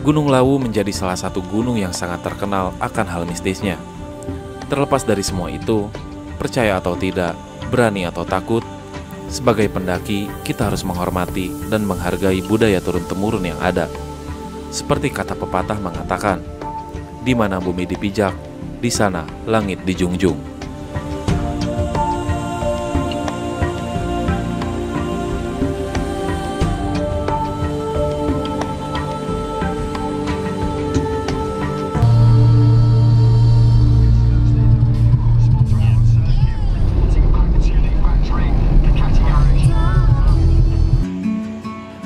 Gunung Lawu menjadi salah satu gunung yang sangat terkenal akan hal mistisnya. Terlepas dari semua itu, percaya atau tidak, berani atau takut, sebagai pendaki kita harus menghormati dan menghargai budaya turun-temurun yang ada. Seperti kata pepatah mengatakan, di mana bumi dipijak, di sana langit dijunjung.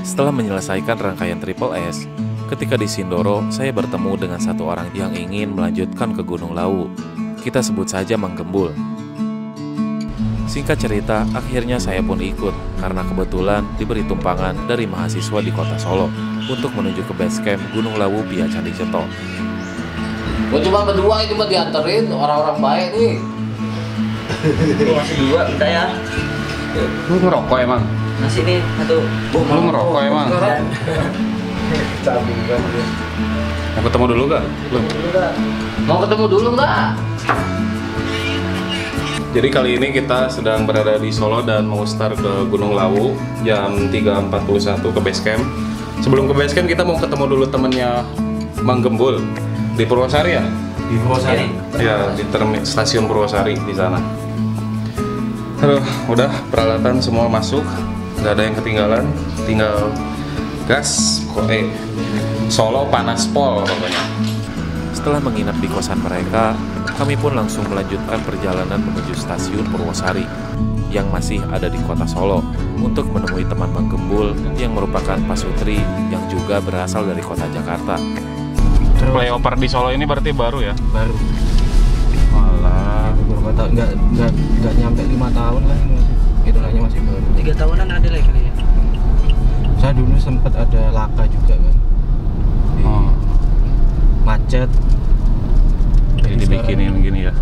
Setelah menyelesaikan rangkaian Triple S, ketika di Sindoro, saya bertemu dengan satu orang yang ingin melanjutkan ke Gunung Lawu. Kita sebut saja Mang Gembul. Singkat cerita, akhirnya saya pun ikut karena kebetulan diberi tumpangan dari mahasiswa di kota Solo untuk menuju ke base camp Gunung Lawu via Candi Ceto. Gue cuma berdua itu mah dianterin orang-orang baik nih. Masih dua kita ya. Lu ngerokok emang? Nasi nih satu. Lu ngerokok emang? Mau ketemu dulu gak? Belum. Mau ketemu dulu nggak? Jadi kali ini kita sedang berada di Solo dan mau start ke Gunung Lawu jam 3.41 ke base camp. Sebelum ke base camp kita mau ketemu dulu temennya Mang Gembul di Purwosari ya? Di Purwosari. Ya, di stasiun Purwosari di sana. Aduh, udah peralatan semua masuk, nggak ada yang ketinggalan, tinggal gas. Solo panas pol pokoknya. Setelah menginap di kosan mereka, kami pun langsung melanjutkan perjalanan menuju stasiun Purwosari yang masih ada di kota Solo untuk menemui teman Mang Gembul yang merupakan pasutri yang juga berasal dari kota Jakarta. Playover di Solo ini berarti baru ya? Baru. Malah Berapa tahun? Nggak nyampe 5 tahun lah ini masih. Hitungannya masih baru. 3 tahunan ada lagi kali ya. Saya dulu sempat ada laka juga kan. oh, Macet. jadi dibikinin gini ya.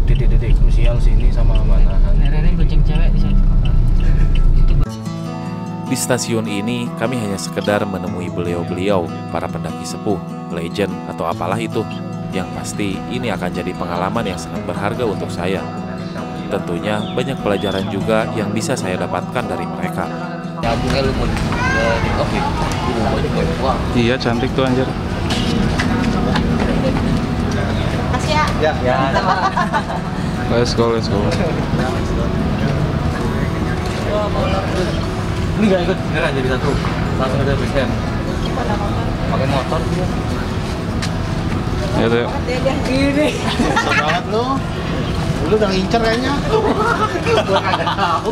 Titik-titik krusial sini sama manahan. Nenek goceng cewek di sana. Di stasiun ini, kami hanya sekedar menemui beliau-beliau, para pendaki sepuh, legend, atau apalah itu. Yang pasti, ini akan jadi pengalaman yang sangat berharga untuk saya. Tentunya, banyak pelajaran juga yang bisa saya dapatkan dari mereka. Jabungnya lu mau oke. Wah. Iya, cantik tuh anjir. Makasih ya. Ya, Let's go. Ini nggak ikut beneran jadi satu. Langsung ada base camp. Pakai motor dia. Ya tuh. Gini. Banget lu. Lu udah ngincer kayaknya. Gua kagak tahu.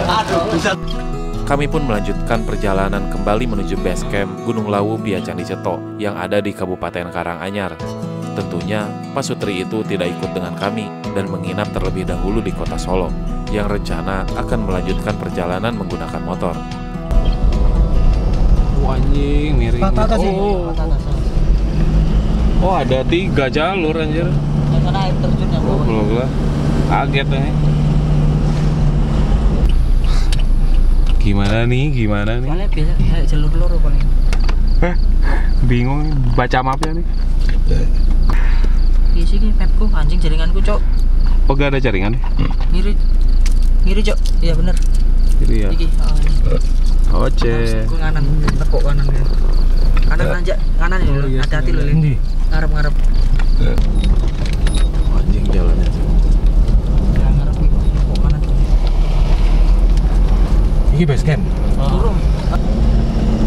Aduh, bisa. Kami pun melanjutkan perjalanan kembali menuju base camp Gunung Lawu via Candi Ceto yang ada di Kabupaten Karanganyar. Tentunya, pasutri itu tidak ikut dengan kami dan menginap terlebih dahulu di kota Solo, yang rencana akan melanjutkan perjalanan menggunakan motor. Anjing, miring. Oh, ada 3 jalur anjir. yang sana air terjun yang bawah. Belum lah. Kaget nih. Gimana nih? Soalnya biasa jalur loro paling. Bingung baca mapnya nih. Iya sih, mapku anjing jaringanku, Cok. Oh, gak ada jaringan nih? Ngiri, Cok. Iya bener. Jadi ya. Iki. Oce. Aku kanan, tepuk kanan ya. Kanan aja, kanan ya. iya, Hati-hati loh, ini. ngarep. Anjing jalannya. Ya ngarep nih, tepuk kanan. Ini base camp. Turun.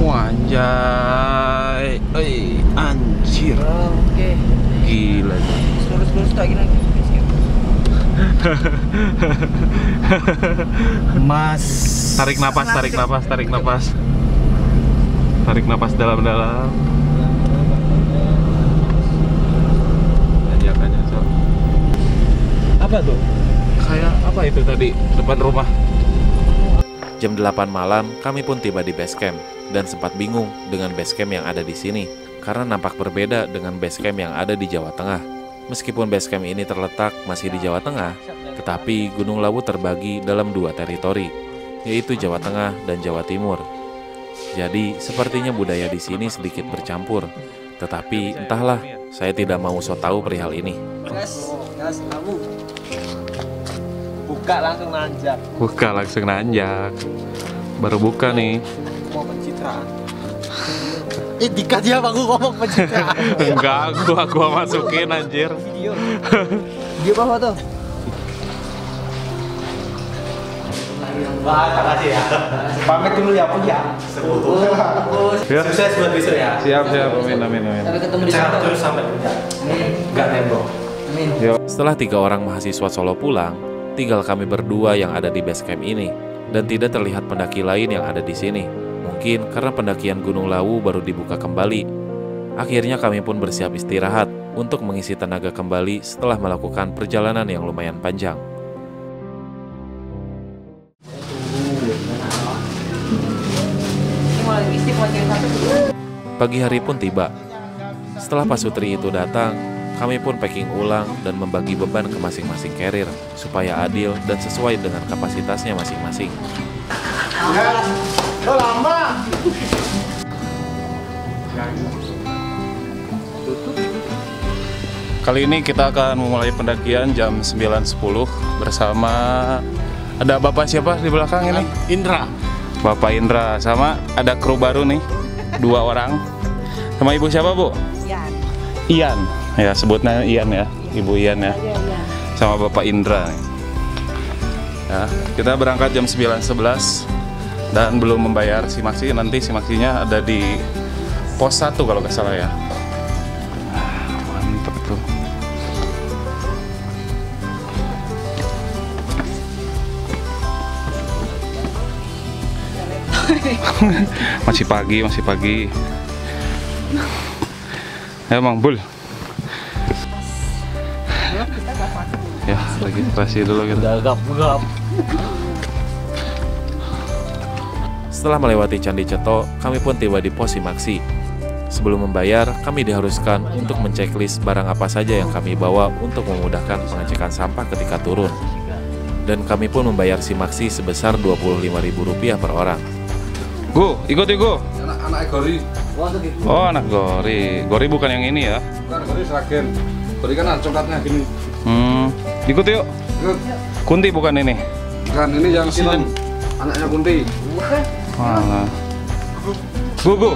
Wanjay. Anjir. Oke. Gila. Lurus tak gini lagi. Mas. Tarik napas. Tarik napas dalam-dalam. Ajakannya so. Apa tuh? Kayak apa itu tadi depan rumah? Jam 8 malam, kami pun tiba di base camp dan sempat bingung dengan base camp yang ada di sini karena nampak berbeda dengan base camp yang ada di Jawa Tengah. Meskipun base camp ini terletak masih di Jawa Tengah, tetapi Gunung Lawu terbagi dalam 2 teritori, yaitu Jawa Tengah dan Jawa Timur. Jadi, sepertinya budaya di sini sedikit bercampur. Tetapi, entahlah, saya tidak mau so tahu perihal ini. Gas, kamu. Buka langsung nanjak. Buka langsung nanjak. Baru buka nih. Mau pencitraan. Dikat ya aku ngomong pencitraan. Enggak, gua masukin anjir. Video. Video apa tuh? Wah, makasih ya. Pamit dulu ya, Pun ya. Ya. Sukses buat besok ya. Siap, amin. Sampai ketemu di sana Terus sampai kerja. Enggak nembok. Amin. Setelah 3 orang mahasiswa Solo pulang, tinggal kami berdua yang ada di base camp ini, dan tidak terlihat pendaki lain yang ada di sini. Mungkin karena pendakian Gunung Lawu baru dibuka kembali. Akhirnya kami pun bersiap istirahat untuk mengisi tenaga kembali setelah melakukan perjalanan yang lumayan panjang. Pagi hari pun tiba. Setelah pasutri itu datang, kami pun packing ulang dan membagi beban ke masing-masing carrier supaya adil dan sesuai dengan kapasitasnya masing-masing. Lama. Kali ini kita akan memulai pendakian jam 9.10 bersama ada Bapak siapa di belakang ini? Indra. Bapak Indra, sama ada kru baru nih, 2 orang. Sama Ibu siapa, Bu? Ian. Ya, sebutnya Ian ya, Ibu Ian ya. Sama Bapak Indra nih. Ya, kita berangkat jam 9.11 dan belum membayar simaksi. Nanti simaksinya ada di pos 1 kalau nggak salah ya. Mantap tuh. Masih pagi. Ya, Mang Bul. Ya, registrasi dulu kita. Gagap. Setelah melewati Candi Ceto, kami pun tiba di pos simaksi. Sebelum membayar, kami diharuskan untuk menceklis barang apa saja yang kami bawa untuk memudahkan pengecekan sampah ketika turun. Dan kami pun membayar simaksi sebesar Rp25.000 per orang. Go, ikut ya, Go. Anak Gori. Oh, anak Gori. Gori bukan yang ini ya? Bukan Gori Sragen. Gori kan coklatnya gini. Ikut yuk. Ikut. Kunti bukan ini? Bukan, ini yang Sinem. Anaknya Kunti. Mana? Gugu.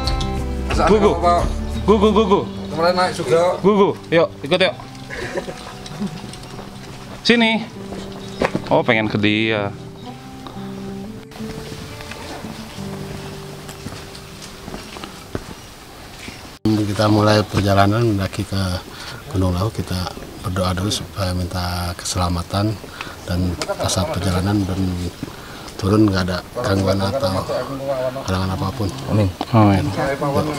Masa Gugu. apa? Gugu. Kemarin naik juga. Gugu. Yuk, ikut yuk. Sini. Oh, pengen ke dia. Kita mulai perjalanan mendaki ke Gunung Lawu, kita berdoa dulu supaya minta keselamatan dan pas saat perjalanan dan turun nggak ada gangguan atau halangan apapun. Amin.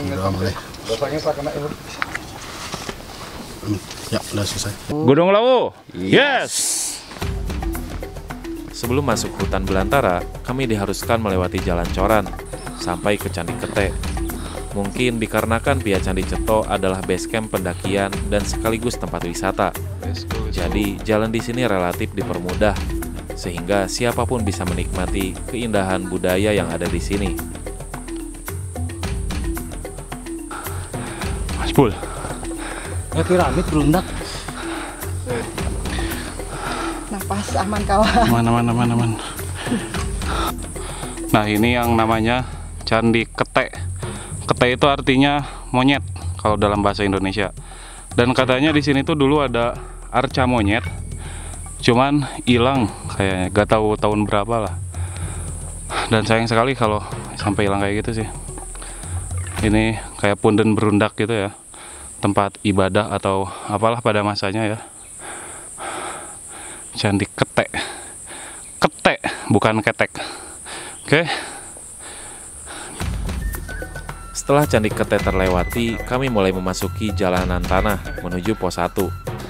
Berdoa mulai. Ya, udah selesai. Gunung Lawu. Yes. Sebelum masuk hutan belantara, kami diharuskan melewati jalan coran sampai ke Candi Kete. Mungkin dikarenakan via Candi Ceto adalah base camp pendakian dan sekaligus tempat wisata. Jadi, jalan di sini relatif dipermudah, sehingga siapapun bisa menikmati keindahan budaya yang ada di sini. Mas Pul. Piramid berundak. Napas aman kawan. Aman. Nah, ini yang namanya Candi Kete. Kete itu artinya monyet kalau dalam bahasa Indonesia. Dan katanya di sini tuh dulu ada arca monyet. Cuman hilang kayaknya, gak tahu tahun berapa lah. Dan sayang sekali kalau sampai hilang kayak gitu sih. Ini kayak punden berundak gitu ya. Tempat ibadah atau apalah pada masanya ya. Candi Kete. Kete, bukan ketek. Oke. Setelah Candi Kete terlewati, kami mulai memasuki jalanan tanah menuju pos 1.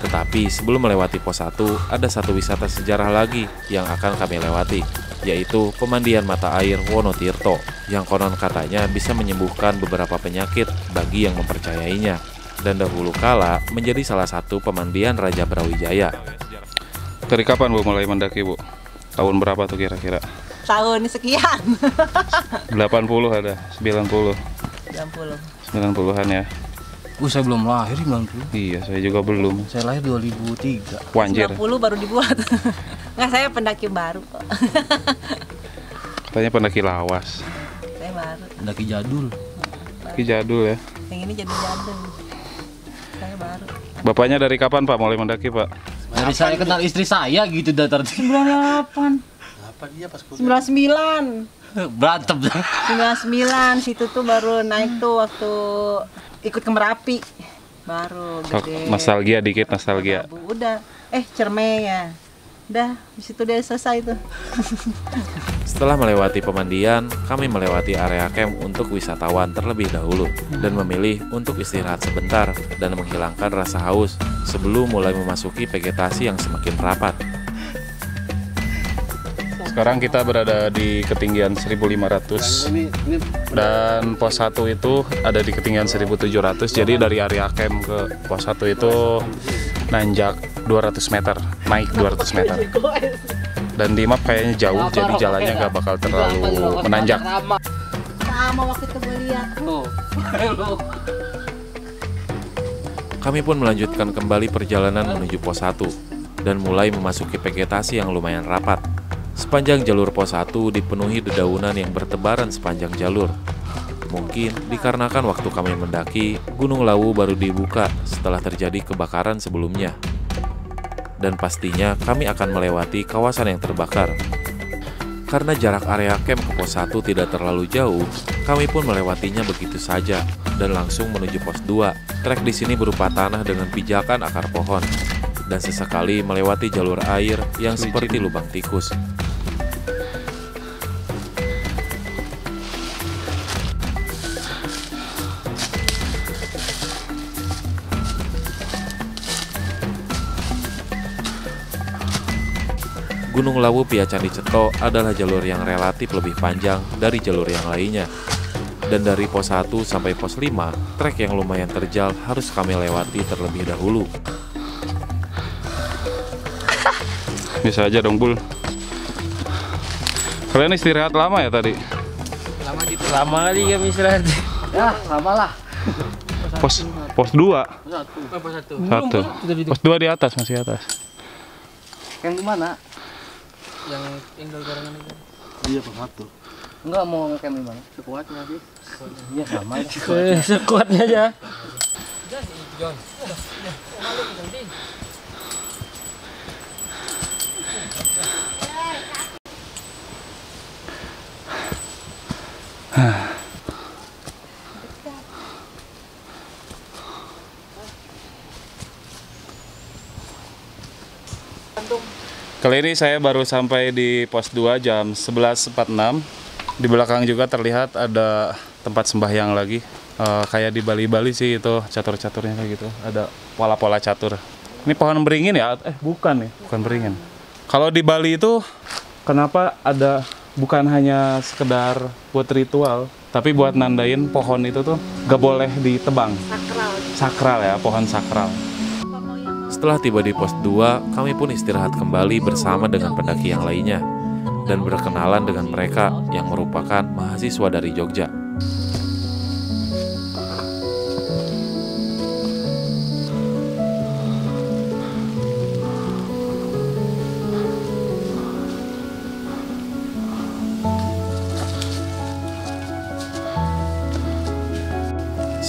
Tetapi sebelum melewati pos 1, ada satu wisata sejarah lagi yang akan kami lewati, yaitu pemandian mata air Wonotirto, yang konon katanya bisa menyembuhkan beberapa penyakit bagi yang mempercayainya, dan dahulu kala menjadi salah satu pemandian Raja Brawijaya. Dari kapan Bu mulai mendaki Bu? Tahun berapa tuh kira-kira? tahun sekian. 80 ada, 90. 90-an ya. Saya belum lahir 90. Iya, saya juga belum. Saya lahir 2003. Wanjir. 90 baru dibuat. Nggak, saya pendaki baru kok. Katanya pendaki lawas. Saya baru. Pendaki jadul. Pendaki jadul ya. Yang ini jadi jadul. Saya baru. Bapaknya dari kapan Pak mulai mendaki Pak? Dari saya kenal istri saya gitu datar 98. Apa dia pas kuliah? 99. berantem. 99 situ tuh baru naik tuh waktu ikut ke Merapi. Baru gede. Nostalgia dikit, nostalgia. Udah. Cerme ya. Udah, di situ dia selesai tuh. Setelah melewati pemandian, kami melewati area camp untuk wisatawan terlebih dahulu dan memilih untuk istirahat sebentar dan menghilangkan rasa haus sebelum mulai memasuki vegetasi yang semakin rapat. Sekarang kita berada di ketinggian 1500 dan pos 1 itu ada di ketinggian 1700. Jadi dari area camp ke pos 1 itu nanjak 200 meter, naik 200 meter. Dan di map kayaknya jauh, jadi jalannya nggak bakal terlalu menanjak. Sama waktu itu gue lihat. Kami pun melanjutkan kembali perjalanan menuju pos 1 dan mulai memasuki vegetasi yang lumayan rapat. Sepanjang jalur pos 1 dipenuhi dedaunan yang bertebaran sepanjang jalur. Mungkin dikarenakan waktu kami mendaki, Gunung Lawu baru dibuka setelah terjadi kebakaran sebelumnya. Dan pastinya kami akan melewati kawasan yang terbakar. Karena jarak area camp ke pos 1 tidak terlalu jauh, kami pun melewatinya begitu saja dan langsung menuju pos 2. Trek di sini berupa tanah dengan pijakan akar pohon dan sesekali melewati jalur air yang seperti lubang tikus. Gunung Lawu Pia Candi Ceto adalah jalur yang relatif lebih panjang dari jalur yang lainnya. Dan dari pos 1 sampai pos 5, trek yang lumayan terjal harus kami lewati terlebih dahulu. Bisa aja dong Bul. Kalian istirahat lama ya tadi? Lama kali kami istirahat. Ya, lama lah. Pos 2? Pos 1. Satu. Pos 2 di atas, masih atas. Yang di mana? Yang dari garangan itu. Iya pos 1. Enggak mau ngecamp di mana? Sekuatnya sih. Iya sama. Sekuatnya aja. Kali ini saya baru sampai di pos 2 jam 11.46. Di belakang juga terlihat ada tempat sembahyang lagi. Kayak di Bali-Bali sih itu catur-caturnya kayak gitu. Ada pola-pola catur. Ini pohon beringin ya? Bukan nih, bukan beringin. Kalau di Bali itu kenapa ada bukan hanya sekedar buat ritual, tapi buat nandain pohon itu tuh gak boleh ditebang. Sakral ya, pohon sakral. Setelah tiba di pos 2, kami pun istirahat kembali bersama dengan pendaki yang lainnya dan berkenalan dengan mereka yang merupakan mahasiswa dari Jogja.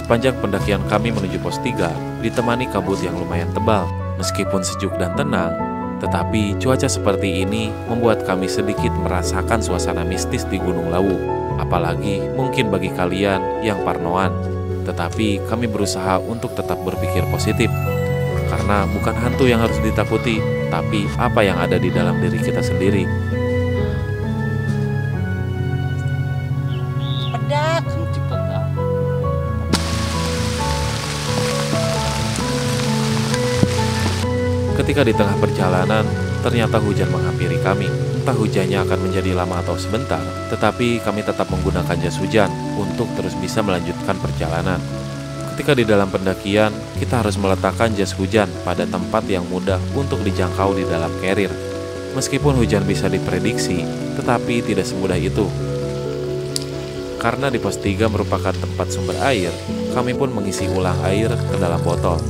Sepanjang pendakian kami menuju pos 3, ditemani kabut yang lumayan tebal. Meskipun sejuk dan tenang, tetapi cuaca seperti ini membuat kami sedikit merasakan suasana mistis di Gunung Lawu. Apalagi mungkin bagi kalian yang parnoan. Tetapi kami berusaha untuk tetap berpikir positif. Karena bukan hantu yang harus ditakuti, tapi apa yang ada di dalam diri kita sendiri. Pedak. Ketika di tengah perjalanan, ternyata hujan menghampiri kami. Entah hujannya akan menjadi lama atau sebentar, tetapi kami tetap menggunakan jas hujan untuk terus bisa melanjutkan perjalanan. Ketika di dalam pendakian, kita harus meletakkan jas hujan pada tempat yang mudah untuk dijangkau di dalam carrier. Meskipun hujan bisa diprediksi, tetapi tidak semudah itu. Karena di pos 3 merupakan tempat sumber air, kami pun mengisi ulang air ke dalam botol.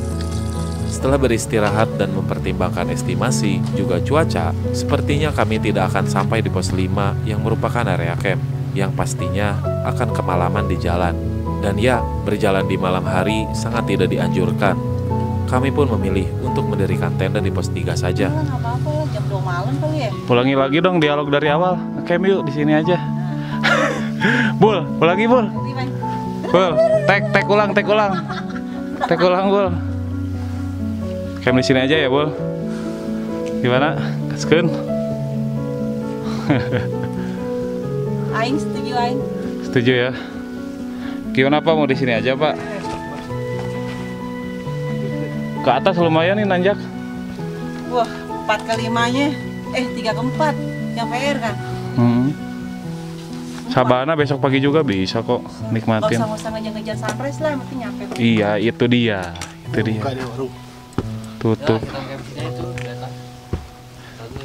Setelah beristirahat dan mempertimbangkan estimasi juga cuaca, sepertinya kami tidak akan sampai di pos 5 yang merupakan area camp, yang pastinya akan kemalaman di jalan. Dan ya, berjalan di malam hari sangat tidak dianjurkan. Kami pun memilih untuk mendirikan tenda di pos 3 saja. Nggak apa-apa lah, jam 2 malam kali ya. Ulangi lagi dong dialog dari awal. Camp yuk di sini aja. Bul, ulangi Bul. Bul, tek ulang. Tek ulang Bul. Camp di sini aja ya Bul. Gimana? Kaskeun? Aing setuju Aing. Setuju ya. Gimana Pak, mau di sini aja Pak? Ke atas lumayan nih nanjak. Wah, 4 ke 5-nya. 3 ke 4 yang PR kan. Sabana besok pagi juga bisa kok nikmatin. Gak usah ngejar-ngejar sunrise lah, mesti nyampe. Iya, itu dia. Buka dia warung. Tutup.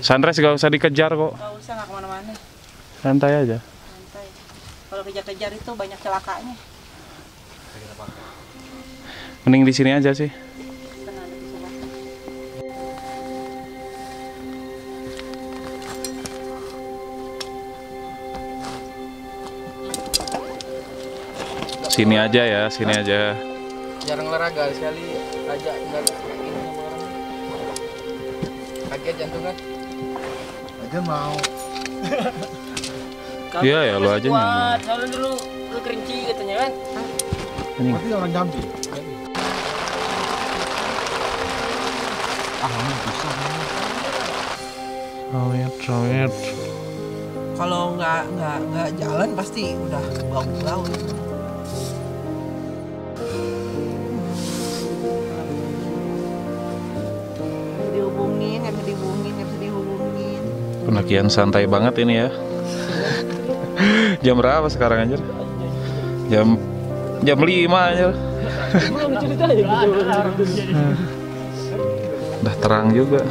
Sunrise gak usah dikejar kok. Gak usah, gak kemana-mana. Santai aja. Santai. Kalau kejar-kejar itu banyak celakanya. Mending di sini aja sih. Sini aja ya, sini aja. Jarang olahraga sekali aja enggak ini sama orang. Kaget jantung kan? Aja mau. Iya ya, lu aja nih. Soalnya dulu lu kerinci katanya kan. Berarti orang Jambi. Rawit. Kalau nggak jalan pasti udah bau-bau. Nggak bisa dihubungin. Pendakian santai banget ini ya. Jam berapa sekarang anjir? Jam 5 anjir. Udah terang juga.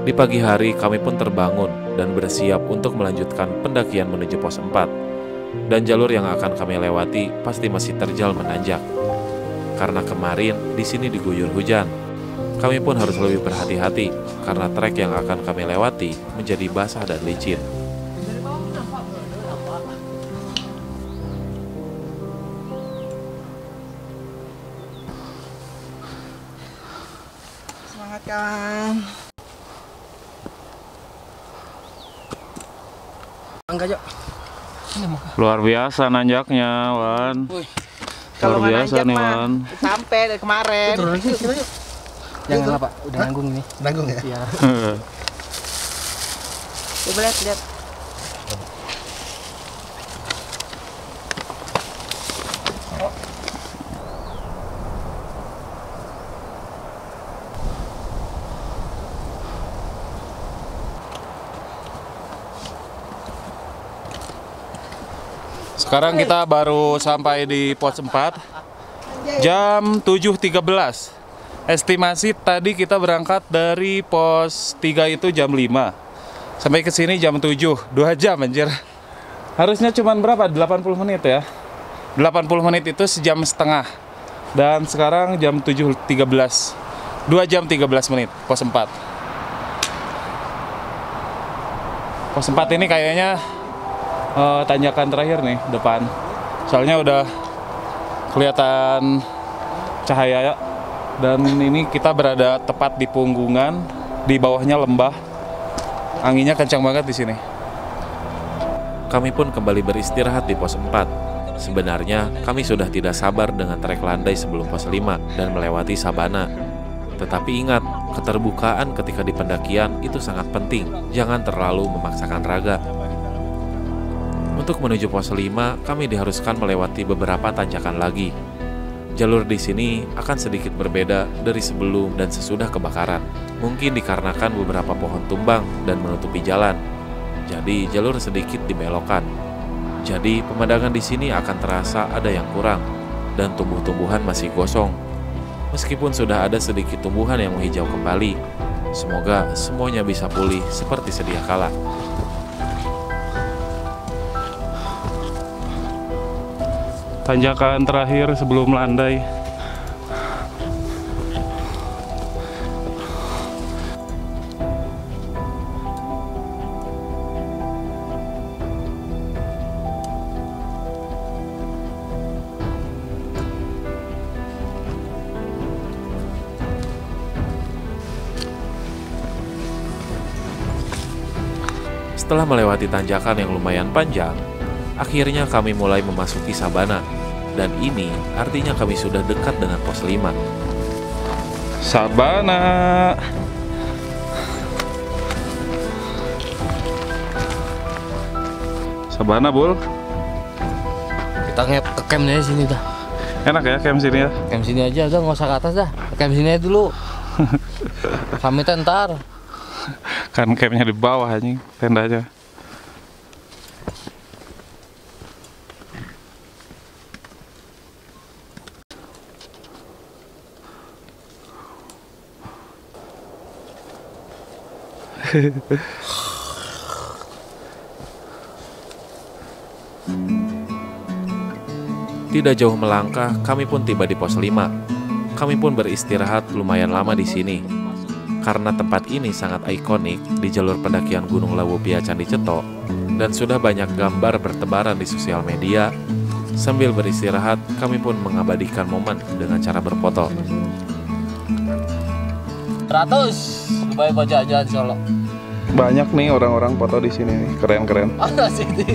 Di pagi hari kami pun terbangun dan bersiap untuk melanjutkan pendakian menuju pos 4. Dan jalur yang akan kami lewati pasti masih terjal menanjak. Karena kemarin di sini diguyur hujan. Kami pun harus lebih berhati-hati karena trek yang akan kami lewati menjadi basah dan licin. Semangat kawan. Enggak, Jok. Luar biasa nanjaknya, Wan. Luar biasa nih, Wan. Sampai dari kemarin. Jangan Pak, udah nanggung ini. Nanggung ya? Iya. Coba lihat. Sekarang kita baru sampai di pos 4 jam 7.13. Estimasi tadi kita berangkat dari pos 3 itu jam 5. Sampai ke sini jam 7, 2 jam anjir. Harusnya cuman berapa? 80 menit ya. 80 menit itu sejam setengah. Dan sekarang jam 7.13. 2 jam 13 menit pos 4. Pos 4 ini kayaknya tanjakan terakhir nih depan. Soalnya udah kelihatan cahaya. Dan ini kita berada tepat di punggungan, di bawahnya lembah. Anginnya kencang banget di sini. Kami pun kembali beristirahat di pos 4. Sebenarnya kami sudah tidak sabar dengan trek landai sebelum pos 5 dan melewati sabana. Tetapi ingat, keterbukaan ketika di pendakian itu sangat penting. Jangan terlalu memaksakan raga. Untuk menuju pos 5, kami diharuskan melewati beberapa tanjakan lagi. Jalur di sini akan sedikit berbeda dari sebelum dan sesudah kebakaran. Mungkin dikarenakan beberapa pohon tumbang dan menutupi jalan. Jadi jalur sedikit dibelokkan. Jadi pemandangan di sini akan terasa ada yang kurang dan tumbuh-tumbuhan masih gosong. Meskipun sudah ada sedikit tumbuhan yang menghijau kembali, Semoga semuanya bisa pulih seperti sedia kala. Tanjakan terakhir sebelum landai. Setelah melewati tanjakan yang lumayan panjang, akhirnya kami mulai memasuki sabana. Dan ini artinya kami sudah dekat dengan pos 5. Sabana. Sabana, Bul. Kita ke campnya sini dah. Enak ya camp sini ya? Camp sini aja, udah nggak usah ke atas dah. Ke camp sini aja dulu. Kami tentar. Kan campnya di bawah anjing, tendanya. Tidak jauh melangkah, kami pun tiba di pos 5. Kami pun beristirahat lumayan lama di sini. Karena tempat ini sangat ikonik di jalur pendakian Gunung Lawu Pia Candi Ceto dan sudah banyak gambar bertebaran di sosial media. Sambil beristirahat, kami pun mengabadikan momen dengan cara berfoto. 100 baik baca aja Solo. Banyak nih orang-orang foto di sini nih, keren-keren. Ada sini.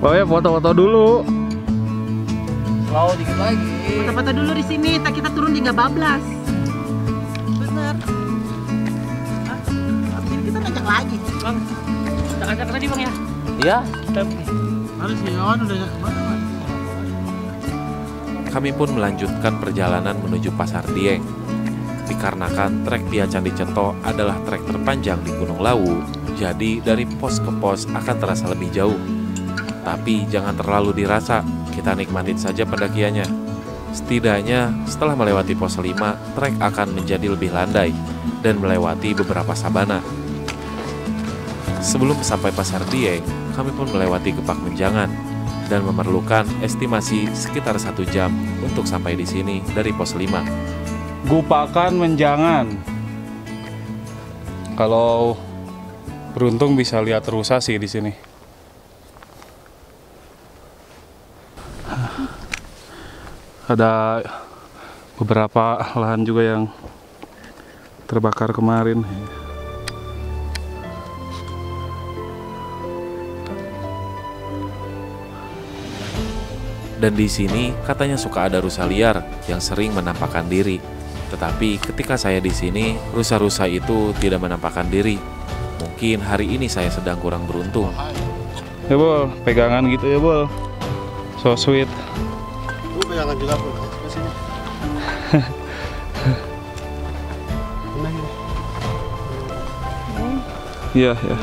Oh ya, foto-foto dulu. Mau dikit lagi. Foto-foto dulu di sini, kita turun di bablas. Bener. Habis ini kita ngajak lagi. Bang, kita ngajak tadi bang ya? Iya. Harus ya, udah kemana? Kami pun melanjutkan perjalanan menuju Pasar Dieng. Dikarenakan trek Pia Candi Ceto adalah trek terpanjang di Gunung Lawu, jadi dari pos ke pos akan terasa lebih jauh. Tapi jangan terlalu dirasa, kita nikmatin saja pendakiannya. Setidaknya setelah melewati pos 5, trek akan menjadi lebih landai dan melewati beberapa sabana. Sebelum sampai Pasar Dieng, kami pun melewati Gepak Menjangan dan memerlukan estimasi sekitar 1 jam untuk sampai di sini dari pos 5. Gupakan Menjangan. Kalau beruntung bisa lihat rusa sih di sini. Ada beberapa lahan juga yang terbakar kemarin. Dan di sini katanya suka ada rusa liar yang sering menampakkan diri. Tetapi ketika saya di sini, rusa-rusa itu tidak menampakkan diri. Mungkin hari ini saya sedang kurang beruntung. Ya Bol, pegangan gitu ya Bol. So sweet. Pegangan juga pun ke sini. Iya, ya.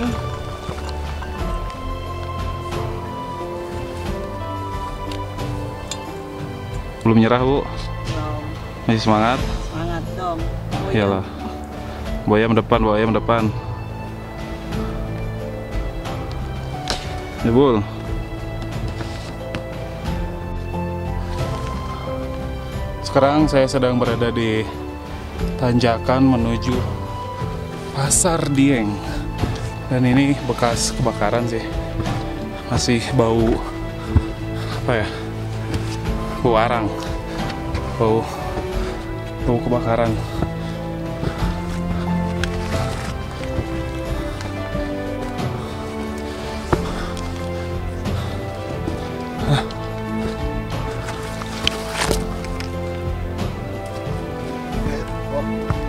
Belum nyerah, Bu? Masih semangat? Semangat dong. Iyalah. Boyam depan, boyam depan. Ya, Bul. Sekarang saya sedang berada di tanjakan menuju Pasar Dieng. Dan ini bekas kebakaran sih. Masih bau apa ya? Bau arang. Bau kebakaran.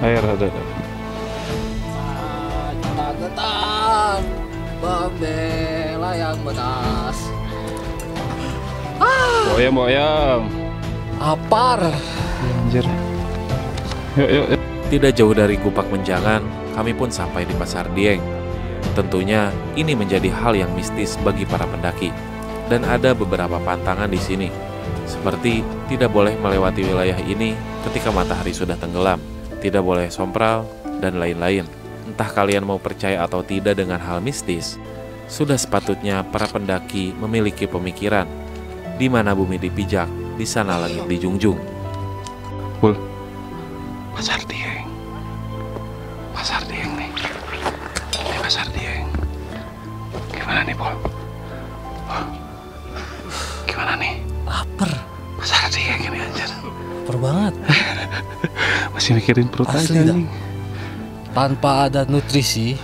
Air ada. Getar, membela yang benas. Boyam. Apar. Anjir. Yuk. Tidak jauh dari Gupak Menjangan, kami pun sampai di Pasar Dieng. Tentunya ini menjadi hal yang mistis bagi para pendaki. Dan ada beberapa pantangan di sini. Seperti tidak boleh melewati wilayah ini ketika matahari sudah tenggelam, tidak boleh sompral, dan lain-lain. Entah kalian mau percaya atau tidak dengan hal mistis, sudah sepatutnya para pendaki memiliki pemikiran, di mana bumi dipijak, di sana langit dijunjung. Pul, Pasar Dieng. Pasar Dieng nih. Ini Pasar Dieng. Gimana nih, Pol? Gimana nih? Lapar. Pasar Dieng ini anjir. Lapar banget. Masih mikirin perut Asli aja dah. nih. Tanpa ada nutrisi,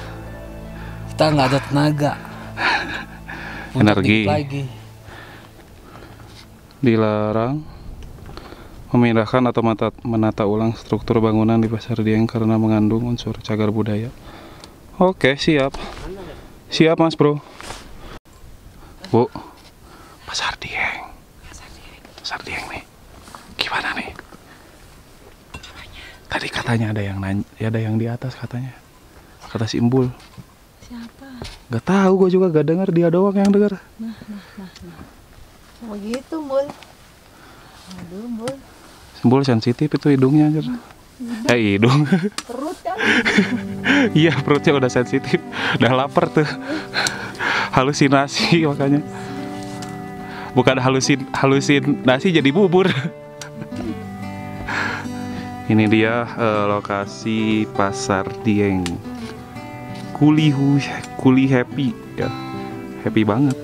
kita nggak ada tenaga. Untuk Energi. dikit lagi. Dilarang memindahkan atau menata ulang struktur bangunan di Pasar Dieng karena mengandung unsur cagar budaya. Oke, siap. Siap, Mas Bro. Bu, Pasar Dieng. Pasar Dieng nih. Gimana nih? Tadi katanya ada yang di atas katanya. Kata si Embul. Siapa? Gak tahu, gue juga gak dengar, dia doang yang dengar. Oh gitu, Mul. Aduh, Mul. Embul sensitif itu hidungnya anjir. Hidung. Perut kan? Iya, perutnya udah sensitif. Udah lapar tuh. Halusinasi makanya. Bukan halusinasi jadi bubur. Ini dia lokasi Pasar Dieng. Kuli happy ya. Happy banget.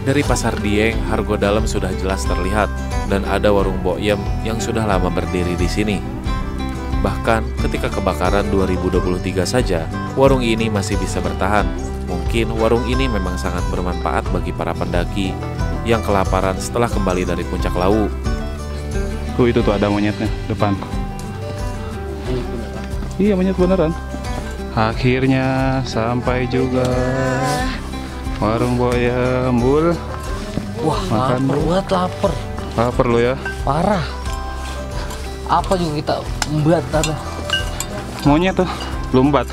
Dari Pasar Dieng, Hargo Dalam sudah jelas terlihat, dan ada warung Boyem yang sudah lama berdiri di sini. Bahkan ketika kebakaran 2023 saja, warung ini masih bisa bertahan. Mungkin warung ini memang sangat bermanfaat bagi para pendaki yang kelaparan setelah kembali dari puncak Lawu. Tuh itu tuh ada monyetnya depan. Iya, monyet beneran. Akhirnya sampai juga warung Boyem, Bul. Wah, Makan lapar dulu. banget, lapar. Lapar lo ya. Parah. Apa juga kita membuat ada. Monyet tuh, lombat.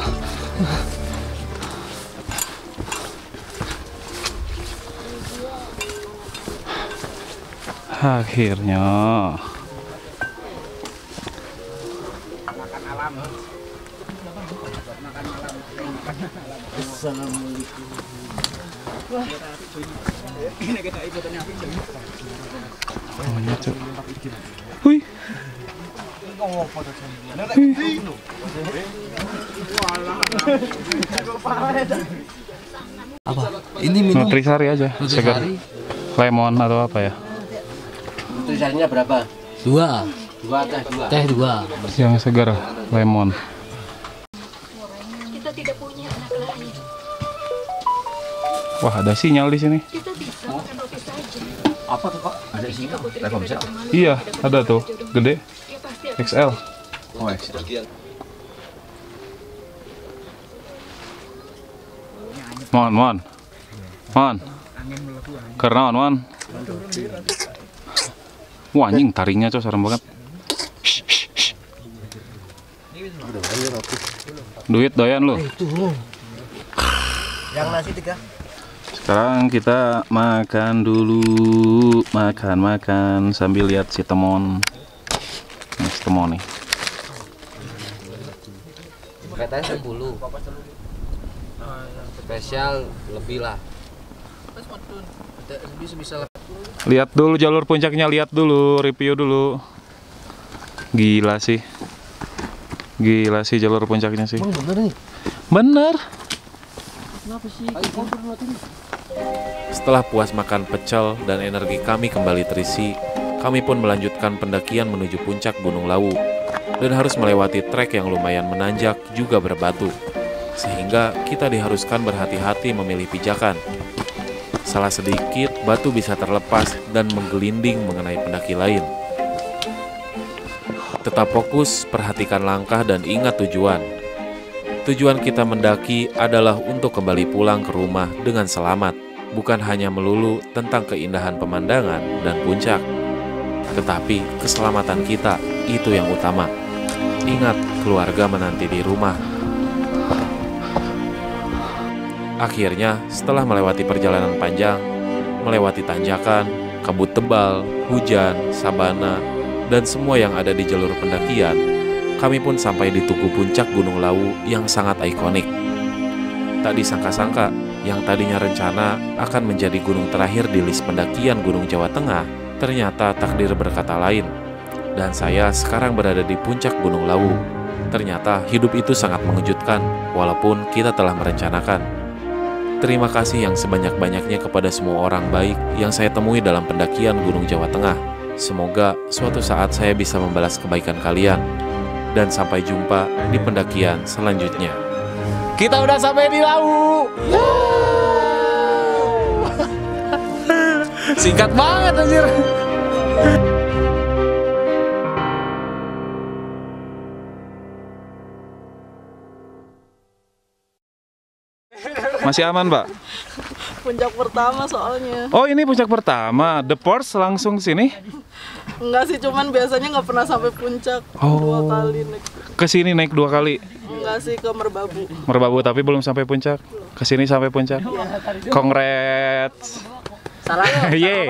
Akhirnya. Monyet, Cuk. Hui. Apa? Ini minum Nutrisari aja, segar. Nutrisari. Lemon atau apa ya? Tulisannya berapa? 2. 2 teh 2. Teh 2. Yang segar, lemon. Kita tidak punya anak lain. Wah, ada sinyal di sini. Kita bisa makan roti saja. Apa tuh, Pak? Ada sini. Telkomsel. Iya, ada tuh, gede, Dia pasti akan XL. Oh, XL. Mon. Karena mon. Wah, anjing taringnya cok serem banget. Shh. Duit doyan lu. Yang nasi 3. Sekarang kita makan dulu, makan sambil lihat si Temon. Nih, si Temon nih. Katanya 10. Spesial lebih lah. Bisa Lihat dulu jalur puncaknya, lihat dulu, review dulu. Gila sih jalur puncaknya sih. bener nih. Bener. Setelah puas makan pecel dan energi kami kembali terisi, kami pun melanjutkan pendakian menuju puncak Gunung Lawu dan harus melewati trek yang lumayan menanjak juga berbatu, sehingga kita diharuskan berhati-hati memilih pijakan. Salah sedikit, batu bisa terlepas dan menggelinding mengenai pendaki lain. Tetap fokus, perhatikan langkah dan ingat tujuan. Tujuan kita mendaki adalah untuk kembali pulang ke rumah dengan selamat, bukan hanya melulu tentang keindahan pemandangan dan puncak, tetapi keselamatan kita itu yang utama. Ingat, keluarga menanti di rumah. Akhirnya, setelah melewati perjalanan panjang, melewati tanjakan, kabut tebal, hujan, sabana, dan semua yang ada di jalur pendakian, kami pun sampai di Tugu Puncak Gunung Lawu yang sangat ikonik. Tak disangka-sangka, yang tadinya rencana akan menjadi gunung terakhir di list pendakian Gunung Jawa Tengah, ternyata takdir berkata lain. Dan saya sekarang berada di puncak Gunung Lawu. Ternyata hidup itu sangat mengejutkan, walaupun kita telah merencanakan. Terima kasih yang sebanyak-banyaknya kepada semua orang baik yang saya temui dalam pendakian Gunung Jawa Tengah. Semoga suatu saat saya bisa membalas kebaikan kalian. Dan sampai jumpa di pendakian selanjutnya. Kita udah sampai di Lawu. Singkat banget anjir. Masih aman, Mbak? Puncak pertama soalnya. Oh, ini puncak pertama. The Porsche langsung sini? Enggak sih, cuman biasanya nggak pernah sampai puncak. Oh. 2 kali naik. Ke sini naik 2 kali. Enggak sih, ke Merbabu. Merbabu tapi belum sampai puncak. Ke sini sampai puncak. Congrats. Salah. Yeay.